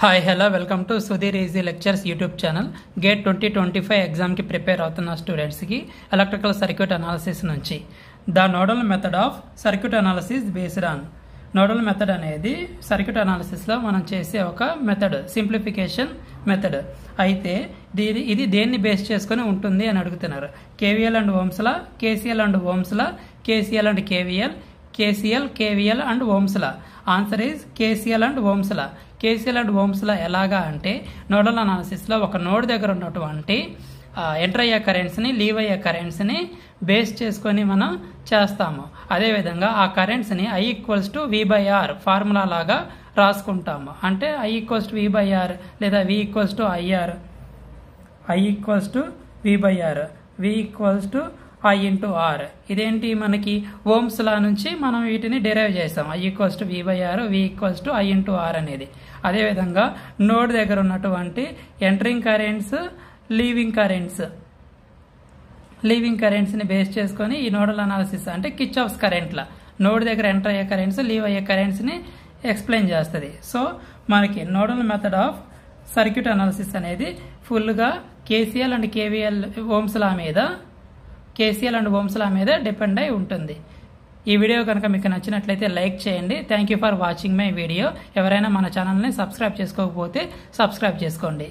Hi hello welcome to Sudheer easy lectures YouTube channel. Gate 2025 ఎగ్జామ్కి prepare అవుతున్న స్టూడెంట్స్కి electrical circuit analysis నుంచి the nodal method of circuit analysis based on. Nodal method అనేది circuit అనాలిసిస్లో మనం చేసే ఒక మెథడ్, సింప్లిఫికేషన్ మెథడ్. అయితే ఇది దేన్ని బేస్ చేసుకుని ఉంటుంది అని అడుగుతున్నారు. KVL and Ohm's law, KCL and Ohm's law, KCL and KVL, KCL, KVL and Ohm's law. Answer is KCL and Ohm's law. KCL and Ohm's law ఎలాగా అంటే, నోడల్ అనాలిసిస్లో ఒక నోడ్ దగ్గర ఉన్నటువంటి ఎంటర్ అయ్యే కరెంట్స్ని, లీవ్ అయ్యే కరెంట్స్ని బేస్ చేసుకొని మనం చేస్తాము. అదేవిధంగా ఆ కరెంట్స్ని I = V/R ఫార్ములా లాగా రాసుకుంటాము. అంటే I = V/R లేదా V = IR, I = V/R, V = I × R. ఇదేంటి, మనకి ఓమ్స్ లా నుంచి మనం వీటిని డెరైవ్ చేస్తాం. I = V/R, V = I × R అనేది. అదేవిధంగా నోడ్ దగ్గర ఉన్నటువంటి ఎంటరింగ్ కరెంట్స్, లీవింగ్ కరెంట్స్ని బేస్ చేసుకొని ఈ నోడల్ అనాలిసిస్ అంటే కిర్చాఫ్స్ కరెంట్ల నోడ్ దగ్గర ఎంటర్ అయ్యే కరెంట్స్, లీవ్ అయ్యే కరెంట్స్ని ఎక్స్ప్లెయిన్ చేస్తుంది. సో మనకి nodal method of circuit analysis అనేది ఫుల్గా కేసీఎల్ అండ్ కేవీఎల్ ఓమ్స్లా మీద, కేసీఎల్ అండ్ ఓమ్స్లా మీద డిపెండ్ అయి ఉంటుంది. ఈ వీడియో కనుక మీకు నచ్చినట్లయితే లైక్ చేయండి. Thank you for watching my video. ఎవరైనా మన ఛానల్ని సబ్స్క్రైబ్ చేసుకోకపోతే సబ్స్క్రైబ్ చేసుకోండి.